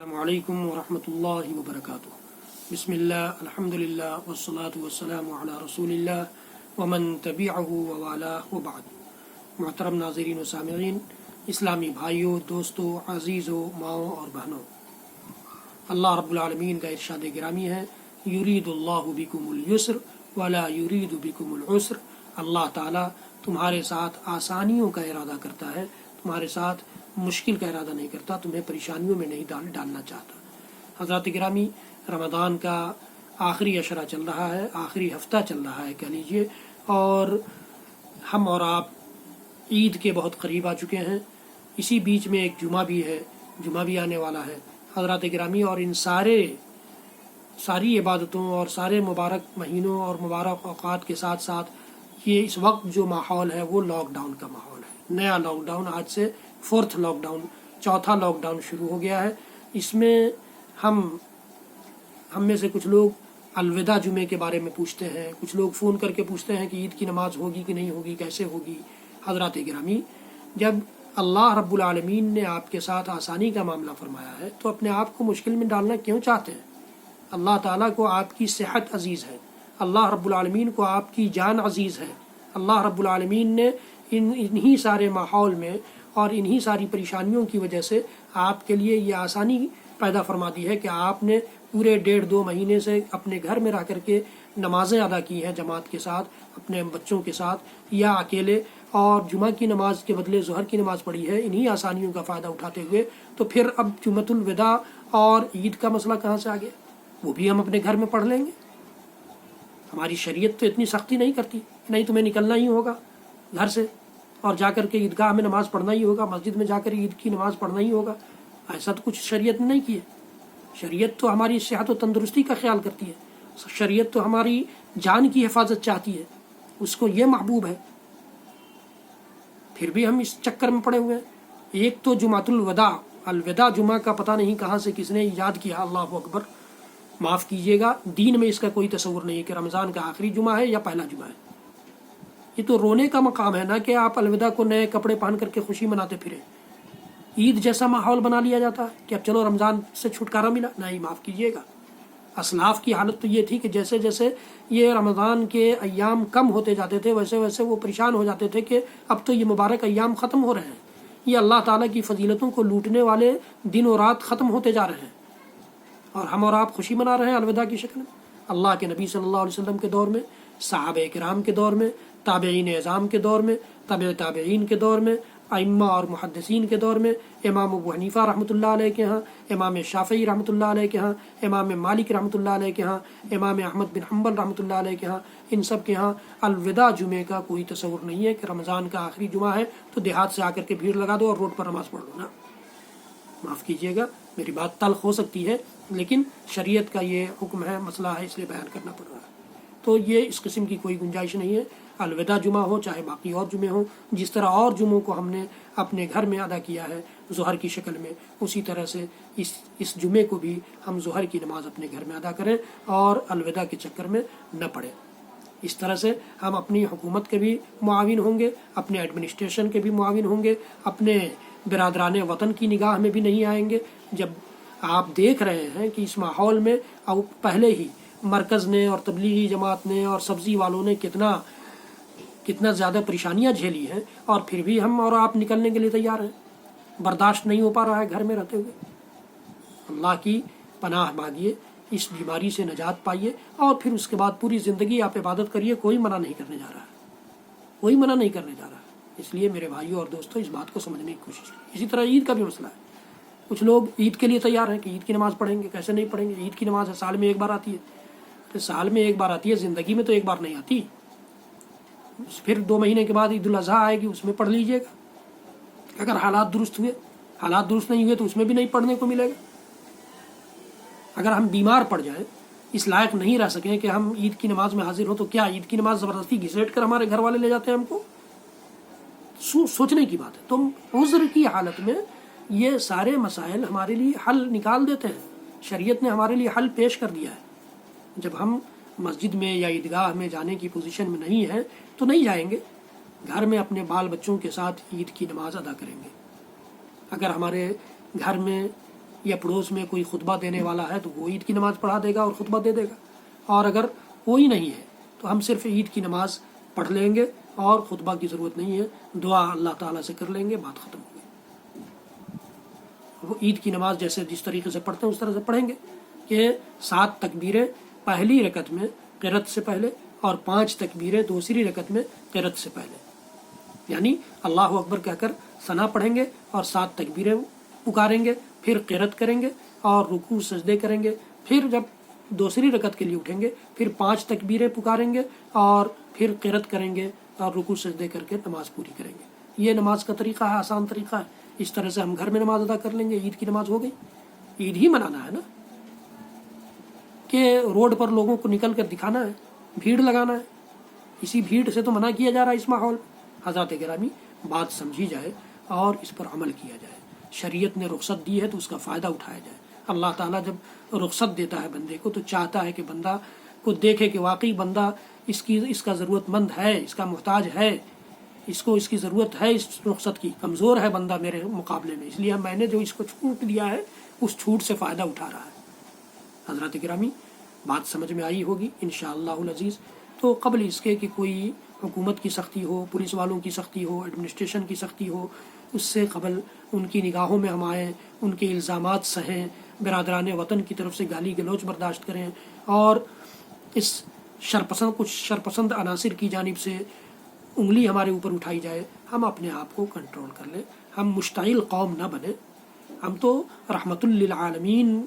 السلام علیکم ورحمۃ اللہ وبرکاتہ۔ بسم اللہ، الحمد للہ، والصلاة والسلام علی رسول اللہ ومن تبعہ ووالاه وبعد۔ محترم ناظرین و سامعین، اسلامی بھائیوں، دوستوں، عزیزوں، ماؤں اور بہنوں، اللہ رب العالمین کا ارشاد گرامی ہے، یرید اللہ بکم اليسر ولا یرید بکم العسر۔ اللہ تعالیٰ تمہارے ساتھ آسانیوں کا ارادہ کرتا ہے، تمہارے ساتھ مشکل کا ارادہ نہیں کرتا، تمہیں پریشانیوں میں نہیں ڈالنا چاہتا۔ حضرات گرامی، رمضان کا آخری عشرہ چل رہا ہے، آخری ہفتہ چل رہا ہے کہہ لیجیے، اور ہم اور آپ عید کے بہت قریب آ چکے ہیں۔ اسی بیچ میں ایک جمعہ بھی ہے، جمعہ بھی آنے والا ہے حضرات گرامی، اور ان ساری عبادتوں اور سارے مبارک مہینوں اور مبارک اوقات کے ساتھ ساتھ یہ اس وقت جو ماحول ہے وہ لاک ڈاؤن کا ماحول ہے۔ نیا لاک ڈاؤن، آج سے فورتھ لاک ڈاؤن، چوتھا لاک ڈاؤن شروع ہو گیا ہے۔ اس میں ہم میں سے کچھ لوگ الوداع جمعے کے بارے میں پوچھتے ہیں، کچھ لوگ فون کر کے پوچھتے ہیں کہ عید کی نماز ہوگی کہ نہیں ہوگی، کیسے ہوگی۔ حضرات گرامی، جب اللہ رب العالمین نے آپ کے ساتھ آسانی کا معاملہ فرمایا ہے تو اپنے آپ کو مشکل میں ڈالنا کیوں چاہتے ہیں؟ اللہ تعالیٰ کو آپ کی صحت عزیز ہے، اللہ رب العالمین کو آپ کی جان عزیز ہے۔ اللہ رب العالمین نے انہی سارے ماحول میں اور انہی ساری پریشانیوں کی وجہ سے آپ کے لیے یہ آسانی پیدا فرما دی ہے کہ آپ نے پورے 1.5-2 مہینے سے اپنے گھر میں رہ کر کے نمازیں ادا کی ہیں جماعت کے ساتھ، اپنے بچوں کے ساتھ یا اکیلے، اور جمعہ کی نماز کے بدلے ظہر کی نماز پڑھی ہے۔ انہی آسانیوں کا فائدہ اٹھاتے ہوئے تو پھر اب جمعۃ الوداع اور عید کا مسئلہ کہاں سے آ گیا؟ وہ بھی ہم اپنے گھر میں پڑھ لیں گے۔ ہماری شریعت تو اتنی سختی نہیں کرتی، نہیں تمہیں نکلنا ہی ہوگا گھر سے اور جا کر کے عیدگاہ میں نماز پڑھنا ہی ہوگا، مسجد میں جا کر عید کی نماز پڑھنا ہی ہوگا۔ ایسا تو کچھ شریعت نے نہیں کیا۔ شریعت تو ہماری صحت و تندرستی کا خیال کرتی ہے، شریعت تو ہماری جان کی حفاظت چاہتی ہے، اس کو یہ محبوب ہے۔ پھر بھی ہم اس چکر میں پڑے ہوئے ہیں۔ ایک تو جمعۃ الوداع جمعہ کا پتہ نہیں کہاں سے کس نے ایجاد کیا، اللہ اکبر، معاف کیجیے گا، دین میں اس کا کوئی تصور نہیں ہے کہ رمضان کا آخری جمعہ ہے یا پہلا جمعہ ہے۔ یہ تو رونے کا مقام ہے نا کہ آپ الوداع کو نئے کپڑے پہن کر کے خوشی مناتے پھریں۔ عید جیسا ماحول بنا لیا جاتا ہے کہ اب چلو رمضان سے چھٹکارا ملا، نہیں، معاف کیجیے گا۔ اسلاف کی حالت تو یہ تھی کہ جیسے جیسے یہ رمضان کے ایام کم ہوتے جاتے تھے ویسے ویسے وہ پریشان ہو جاتے تھے کہ اب تو یہ مبارک ایام ختم ہو رہے ہیں، یہ اللہ تعالیٰ کی فضیلتوں کو لوٹنے والے دن و رات ختم ہوتے جا رہے ہیں، اور ہم اور آپ خوشی منا رہے ہیں الوداع کی شکل میں۔ اللہ کے نبی صلی اللہ علیہ وسلم کے دور میں، صحابہ کرام کے دور میں، تابعین اعظام کے دور میں، تابع تابعین کے دور میں، ائمہ اور محدثین کے دور میں، امام ابو حنیفہ رحمۃ اللہ علیہ کے ہاں، امام شافعی رحمۃ اللہ علیہ کے ہاں، امام مالک رحمۃ اللہ علیہ کے ہاں، امام احمد بن حنبل رحمۃ اللہ علیہ کے ہاں، ان سب کے ہاں الوداع جمعے کا کوئی تصور نہیں ہے کہ رمضان کا آخری جمعہ ہے تو دیہات سے آ کر کے بھیڑ لگا دو اور روڈ پر نماز پڑھ لو نا۔ معاف کیجیے گا، میری بات تلخ ہو سکتی ہے، لیکن شریعت کا یہ حکم ہے، مسئلہ ہے، اس لیے بیان کرنا پڑ رہا ہے۔ تو یہ اس قسم کی کوئی گنجائش نہیں ہے۔ الوداع جمعہ ہو چاہے باقی اور جمعے ہوں، جس طرح اور جمعوں کو ہم نے اپنے گھر میں ادا کیا ہے ظہر کی شکل میں، اسی طرح سے اس جمعے کو بھی ہم ظہر کی نماز اپنے گھر میں ادا کریں اور الوداع کے چکر میں نہ پڑیں۔ اس طرح سے ہم اپنی حکومت کے بھی معاون ہوں گے، اپنے ایڈمنسٹریشن کے بھی معاون ہوں گے، اپنے برادران وطن کی نگاہ میں بھی نہیں آئیں گے۔ جب آپ دیکھ رہے ہیں کہ اس ماحول میں پہلے ہی مرکز نے اور تبلیغی جماعت نے اور سبزی والوں نے کتنا زیادہ پریشانیاں جھیلی ہیں، اور پھر بھی ہم اور آپ نکلنے کے لیے تیار ہیں، برداشت نہیں ہو پا رہا ہے گھر میں رہتے ہوئے۔ اللہ کی پناہ مانگیے، اس بیماری سے نجات پائیے، اور پھر اس کے بعد پوری زندگی آپ عبادت کریے، کوئی منع نہیں کرنے جا رہا ہے، کوئی منع نہیں کرنے جا رہا ہے۔ اس لیے میرے بھائیوں اور دوستوں، اس بات کو سمجھنے کی کوشش کیجیے۔ اسی طرح عید کا بھی مسئلہ ہے، کچھ لوگ عید کے لیے تیار ہیں کہ عید کی نماز پڑھیں گے، کیسے نہیں پڑھیں گے، عید کی نماز سال میں ایک بار آتی ہے، تو سال میں ایک بار آتی ہے، زندگی میں تو ایک بار نہیں آتی۔ پھر 2 مہینے کے بعد عید الاضحیٰ آئے گی، اس میں پڑھ لیجیے گا، اگر حالات درست ہوئے، حالات درست نہیں ہوئے تو اس میں بھی نہیں پڑھنے کو ملے گا۔ اگر ہم بیمار پڑ جائیں، اس لائق نہیں رہ سکیں کہ ہم عید کی نماز میں حاضر ہوں، تو کیا عید کی نماز زبردستی گھسیٹ کر ہمارے گھر والے لے جاتے ہیں ہم کو؟ سوچنے کی بات ہے۔ تم عذر کی حالت میں یہ سارے مسائل ہمارے لیے حل نکال دیتے ہیں، شریعت نے ہمارے لیے حل پیش کر دیا ہے۔ جب ہم مسجد میں یا عیدگاہ میں جانے کی پوزیشن میں نہیں ہیں تو نہیں جائیں گے، گھر میں اپنے بال بچوں کے ساتھ عید کی نماز ادا کریں گے۔ اگر ہمارے گھر میں یا پڑوس میں کوئی خطبہ دینے والا ہے تو وہ عید کی نماز پڑھا دے گا اور خطبہ دے دے گا، اور اگر کوئی نہیں ہے تو ہم صرف عید کی نماز پڑھ لیں گے اور خطبہ کی ضرورت نہیں ہے، دعا اللہ تعالیٰ سے کر لیں گے، بات ختم ہو گئی۔ وہ عید کی نماز جس طریقے سے پڑھتے ہیں اس طرح سے پڑھیں گے کہ 7 تکبیریں پہلی رکعت میں قرات سے پہلے اور 5 تکبیریں دوسری رکعت میں قرات سے پہلے، یعنی اللہ اکبر کہہ کر ثنا پڑھیں گے اور 7 تکبیریں پکاریں گے، پھر قرات کریں گے اور رکوع سجدے کریں گے، پھر جب دوسری رکعت کے لیے اٹھیں گے پھر 5 تکبیریں پکاریں گے اور پھر قرات کریں گے اور رکوع سجدے کر کے نماز پوری کریں گے۔ یہ نماز کا طریقہ ہے، آسان طریقہ ہے۔ اس طرح سے ہم گھر میں نماز ادا کر لیں گے، عید کی نماز ہو گئی۔ عید ہی منانا ہے نا، کہ روڈ پر لوگوں کو نکل کر دکھانا ہے، بھیڑ لگانا ہے، اسی بھیڑ سے تو منع کیا جا رہا ہے اس ماحول۔ حضرات گرامی، بات سمجھی جائے اور اس پر عمل کیا جائے۔ شریعت نے رخصت دی ہے تو اس کا فائدہ اٹھایا جائے۔ اللہ تعالیٰ جب رخصت دیتا ہے بندے کو تو چاہتا ہے کہ بندہ کو دیکھے کہ واقعی بندہ اس کا ضرورت مند ہے، اس کا محتاج ہے، اس کو اس کی ضرورت ہے، اس رخصت کی، کمزور ہے بندہ میرے مقابلے میں، اس لیے میں نے جو اس کو چھوٹ دیا ہے اس چھوٹ سے فائدہ اٹھا رہا ہے۔ حضرات گرامی، بات سمجھ میں آئی ہوگی انشاءاللہ العزیز۔ تو قبل اس کے کہ کوئی حکومت کی سختی ہو، پولیس والوں کی سختی ہو، ایڈمنسٹریشن کی سختی ہو، اس سے قبل ان کی نگاہوں میں ہم آئیں، ان کے الزامات سہیں، برادران وطن کی طرف سے گالی گلوچ برداشت کریں اور اس کچھ شرپسند عناصر کی جانب سے انگلی ہمارے اوپر اٹھائی جائے، ہم اپنے آپ کو کنٹرول کر لیں۔ ہم مشتعل قوم نہ بنیں، ہم تو رحمت للعالمین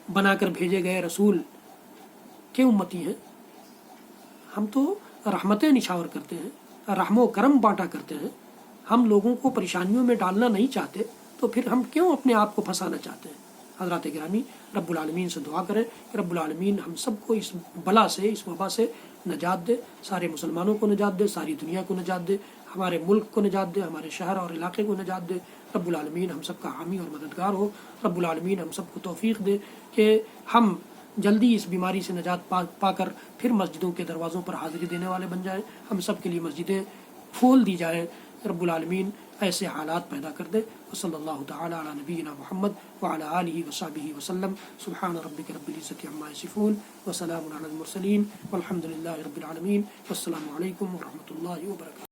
بنا کر بھیجے گئے رسول کے امتی ہیں، ہم تو رحمتیں نچھاور کرتے ہیں، رحم و کرم بانٹا کرتے ہیں، ہم لوگوں کو پریشانیوں میں ڈالنا نہیں چاہتے، تو پھر ہم کیوں اپنے آپ کو پھنسانا چاہتے ہیں؟ حضرات گرامی، رب العالمین سے دعا کریں کہ رب العالمین ہم سب کو اس بلا سے، اس وبا سے نجات دے، سارے مسلمانوں کو نجات دے، ساری دنیا کو نجات دے، ہمارے ملک کو نجات دے، ہمارے شہر اور علاقے کو نجات دے۔ رب العالمین ہم سب کا حامی اور مددگار ہو۔ رب العالمین ہم سب کو توفیق دے کہ ہم جلدی اس بیماری سے نجات پا کر پھر مسجدوں کے دروازوں پر حاضری دینے والے بن جائیں، ہم سب کے لیے مسجدیں کھول دی جائیں۔ رب العالمین ایسے حالات پیدا کر دے۔ وصلی اللہ تعالی علی نبینا محمد وعلی آلہ وصحبہ وسلم۔ سبحان ربک رب العزۃ عما یصفون وسلام علی المرسلین والحمد للہ رب العالمین۔ والسلام علیکم ورحمۃ اللہ وبرکاتہ۔